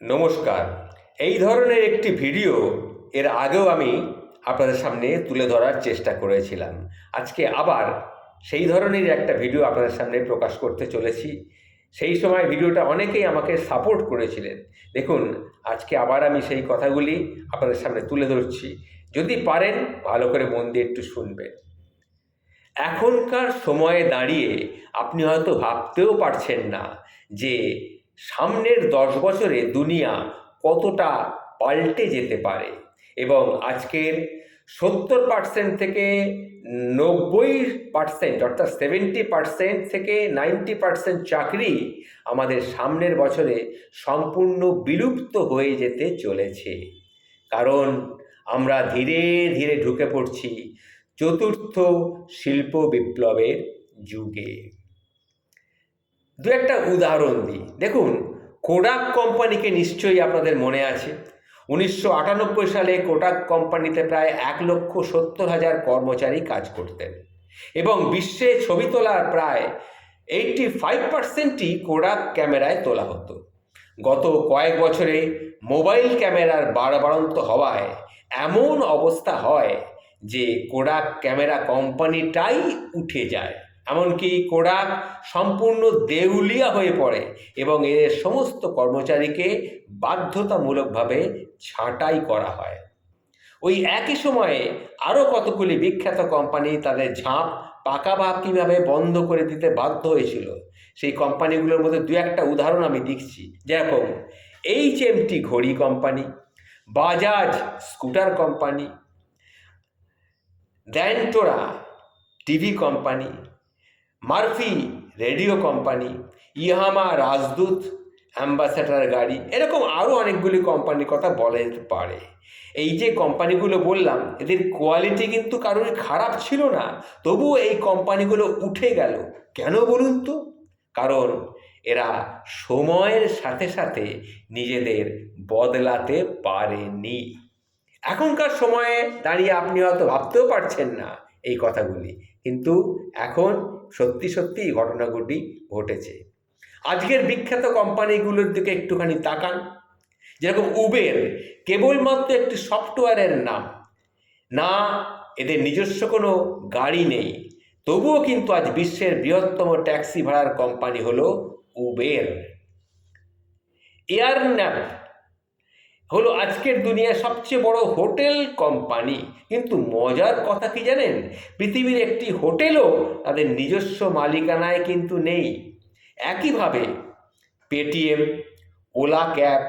নমস্কার। এই ধরনের একটি ভিডিও এর আগেও আমি আপনাদের সামনে তুলে ধরার চেষ্টা করেছিলাম। আজকে আবার সেই ধরনেরই একটা ভিডিও আপনাদের সামনে প্রকাশ করতে চলেছি। সেই সময় ভিডিওটা অনেকেই আমাকে সাপোর্ট করেছিলেন। দেখুন, আজকে আবার আমি সেই কথাগুলি আপনাদের সামনে তুলে ধরছি। যদি পারেন ভালো করে মন দিয়ে একটু শুনবেন। এখনকার সময়ে দাঁড়িয়ে আপনি হয়তো ভাবতেও পারছেন না যে সামনের ১০ বছরে দুনিয়া কতটা পাল্টে যেতে পারে এবং আজকের ৭০% থেকে ৯০% অর্থাৎ ৭০% থেকে ৯০% চাকরি আমাদের সামনের বছরে সম্পূর্ণ বিলুপ্ত হয়ে যেতে চলেছে। কারণ আমরা ধীরে ধীরে ঢুকে পড়ছি চতুর্থ শিল্প বিপ্লবের যুগে। দু একটা উদাহরণ দিই। দেখুন, কোডাক কোম্পানিকে নিশ্চয়ই আপনাদের মনে আছে। ১৯৯৮ সালে কোডাক কোম্পানিতে প্রায় ১,৭০,০০০ কর্মচারী কাজ করতেন এবং বিশ্বে ছবি তোলার প্রায় 85%ই কোডাক ক্যামেরায় তোলা হতো। গত কয়েক বছরে মোবাইল ক্যামেরার বাড়বাড়ন্ত হওয়ায় এমন অবস্থা হয় যে কোডাক ক্যামেরা কোম্পানিটাই উঠে যায়। এমনকি কোডাক সম্পূর্ণ দেউলিয়া হয়ে পড়ে এবং এর সমস্ত কর্মচারীকে বাধ্যতামূলকভাবে ছাঁটাই করা হয়। ওই একই সময়ে আরও কতগুলি বিখ্যাত কোম্পানি তাদের ঝাঁপ পাকাপাকিভাবে বন্ধ করে দিতে বাধ্য হয়েছিল। সেই কোম্পানিগুলোর মধ্যে দু একটা উদাহরণ আমি দিচ্ছি, যেরকম HMT ঘড়ি company, Bajaj scooter company, Dyanora TV company, Murphy radio company, Yamaha Rajdoot Ambassador গাড়ি, এরকম আরও অনেকগুলি কোম্পানির কথা বলা যেতে পারে। এই যে কোম্পানিগুলো বললাম, এদের কোয়ালিটি কিন্তু কারোর খারাপ ছিল না, তবুও এই কোম্পানিগুলো উঠে গেল। কেন বলুন তো? কারণ এরা সময়ের সাথে সাথে নিজেদের বদলাতে পারেনি। এখনকার সময়ে দাঁড়িয়ে আপনি হয়তো ভাবতেও পারছেন না এই কথাগুলি, কিন্তু এখন সত্যি সত্যি এই ঘটনাগুলি ঘটেছে। আজকের বিখ্যাত কোম্পানিগুলোর দিকে একটুখানি তাকান। যেরকম উবের কেবলমাত্র একটি সফটওয়্যারের নাম, না এদের নিজস্ব কোনো গাড়ি নেই, তবুও কিন্তু আজ বিশ্বের বৃহত্তম ট্যাক্সি ভাড়ার কোম্পানি হলো উবের। এয়ারন্যাপ হলো আজকের দুনিয়ার সবচেয়ে বড় হোটেল কোম্পানি। কিন্তু মজার কথা কি জানেন? পৃথিবীর একটি হোটেলও তাদের নিজস্ব মালিকানায় কিন্তু নেই। একইভাবে পেটিএম, ওলা ক্যাব,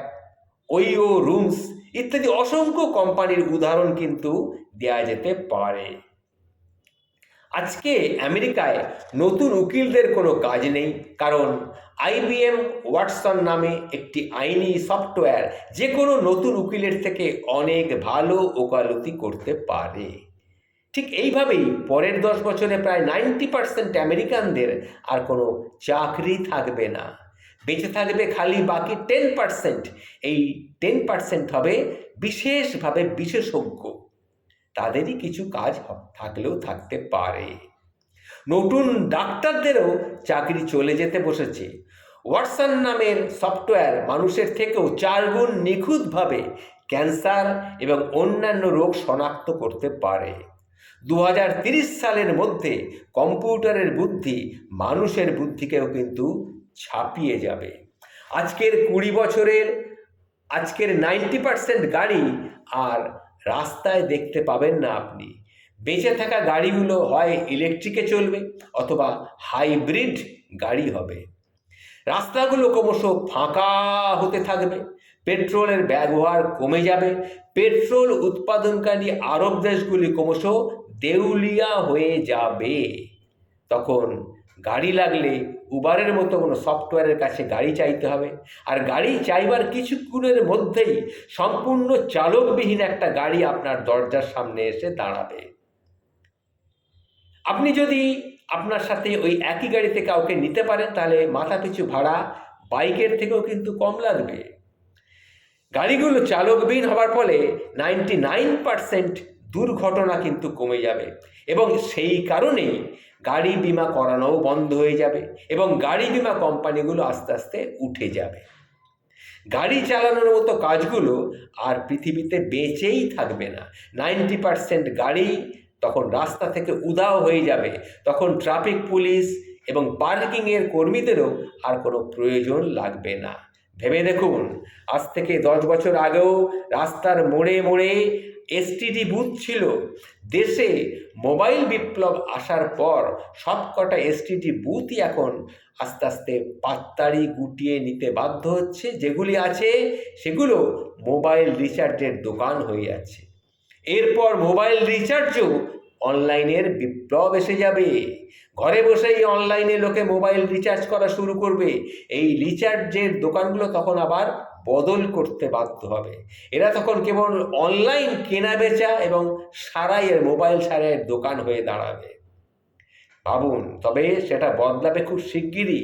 ওইও রুমস ইত্যাদি অসংখ্য কোম্পানির উদাহরণ কিন্তু দেওয়া যেতে পারে। আজকে আমেরিকায় নতুন উকিলদের কোনো কাজ নেই, কারণ IBM ওয়াটসন নামে একটি আইনি সফটওয়্যার যে কোনো নতুন উকিলের থেকে অনেক ভালো ওকালতি করতে পারে। ঠিক এইভাবেই পরের 10 বছরে প্রায় 90% আমেরিকানদের আর কোনো চাকরি থাকবে না। বেঁচে থাকবে খালি বাকি 10%। এই 10% হবে বিশেষভাবে বিশেষজ্ঞ, তাদেরই কিছু কাজ থাকলেও থাকতে পারে। নতুন ডাক্তারদেরও চাকরি চলে যেতে বসেছে। ওয়াটসন নামের সফটওয়্যার মানুষের থেকেও 4 গুণ নিখুঁতভাবে ক্যান্সার এবং অন্যান্য রোগ শনাক্ত করতে পারে। 2030 সালের মধ্যে কম্পিউটারের বুদ্ধি মানুষের বুদ্ধিকেও কিন্তু ছাপিয়ে যাবে। আজকের 20 বছরের আজকের 90% গাড়ি আর রাস্তায় দেখতে পাবেন না আপনি। বেঁচে থাকা গাড়িগুলো হয় ইলেকট্রিকে চলবে অথবা হাইব্রিড গাড়ি হবে। রাস্তাগুলো ক্রমশ ফাঁকা হতে থাকবে, পেট্রোলের ব্যবহার কমে যাবে, পেট্রোল উৎপাদনকারী আরব দেশগুলি ক্রমশ দেউলিয়া হয়ে যাবে। তখন গাড়ি লাগলে উবারের মতো কোনো সফটওয়্যারের কাছে গাড়ি চাইতে হবে, আর গাড়ি চাইবার কিছুক্ষণের মধ্যেই সম্পূর্ণ চালকবিহীন একটা গাড়ি আপনার দরজার সামনে এসে দাঁড়াবে। আপনি যদি আপনার সাথে ওই একই গাড়িতে কাউকে নিতে পারেন, তাহলে মাথাপিছু ভাড়া বাইকের থেকেও কিন্তু কম লাগবে। গাড়িগুলো চালকবিহীন হওয়ার ফলে 99% দুর্ঘটনা কিন্তু কমে যাবে এবং সেই কারণেই গাড়ি বিমা করানোও বন্ধ হয়ে যাবে এবং গাড়ি বিমা কোম্পানিগুলো আস্তে আস্তে উঠে যাবে। গাড়ি চালানোর মতো কাজগুলো আর পৃথিবীতে বেঁচেই থাকবে না। 90% গাড়ি তখন রাস্তা থেকে উধাও হয়ে যাবে। তখন ট্রাফিক পুলিশ এবং পার্কিংয়ের কর্মীদেরও আর কোনো প্রয়োজন লাগবে না। ভেবে দেখুন, আজ থেকে 10 বছর আগেও রাস্তার মোড়ে মোড়ে এসটিডি বুথ ছিল। দেশে মোবাইল বিপ্লব আসার পর সবকটা এসটিডি বুথই এখন আস্তে আস্তে পাত্তাড়ি গুটিয়ে নিতে বাধ্য হচ্ছে। যেগুলি আছে সেগুলো মোবাইল রিচার্জের দোকান হয়ে যাচ্ছে। এরপর মোবাইল রিচার্জও অনলাইনের বিপ্লব এসে যাবে। ঘরে বসেই অনলাইনে লোকে মোবাইল রিচার্জ করা শুরু করবে। এই রিচার্জের দোকানগুলো তখন আবার বদল করতে বাধ্য হবে। এরা তখন কেবল অনলাইন কেনা বেচা এবং সারাইয়ের মোবাইল সারাইয়ের দোকান হয়ে দাঁড়াবে। ভাবুন, তবে সেটা বদলাবে খুব শিগগিরই।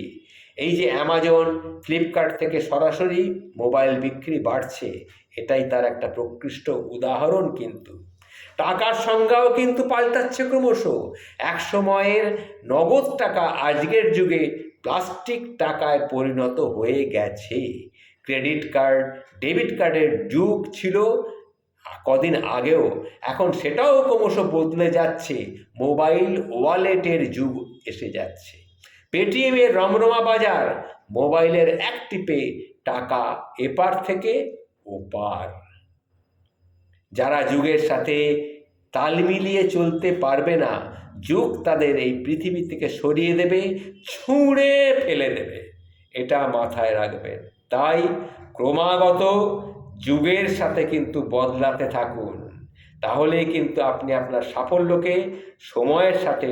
এই যে অ্যামাজন, ফ্লিপকার্ট থেকে সরাসরি মোবাইল বিক্রি বাড়ছে, এটাই তার একটা প্রকৃষ্ট উদাহরণ। কিন্তু টাকার সংজ্ঞাও কিন্তু পাল্টাচ্ছে ক্রমশ। এক সময়ের নগদ টাকা আজকের যুগে প্লাস্টিক টাকায় পরিণত হয়ে গেছে। ক্রেডিট কার্ড, ডেবিট কার্ডের যুগ ছিল কদিন আগেও, এখন সেটাও ক্রমশ বদলে যাচ্ছে। মোবাইল ওয়ালেটের যুগ এসে যাচ্ছে। পেটিএমের রমরমা বাজার, মোবাইলের এক টিপে টাকা এপার থেকে ওপার। যারা যুগের সাথে তাল মিলিয়ে চলতে পারবে না, যুগ তাদের এই পৃথিবী থেকে সরিয়ে দেবে, ছুঁড়ে ফেলে দেবে। এটা মাথায় রাখবেন। তাই ক্রমাগত যুগের সাথে কিন্তু বদলাতে থাকুন। তাহলেই কিন্তু আপনি আপনার সাফল্যকে সময়ের সাথে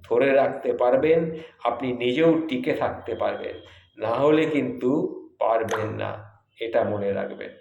ধরে রাখতে পারবেন, আপনি নিজেও টিকে থাকতে পারবেন। না হলে কিন্তু পারবেন না, এটা মনে রাখবেন।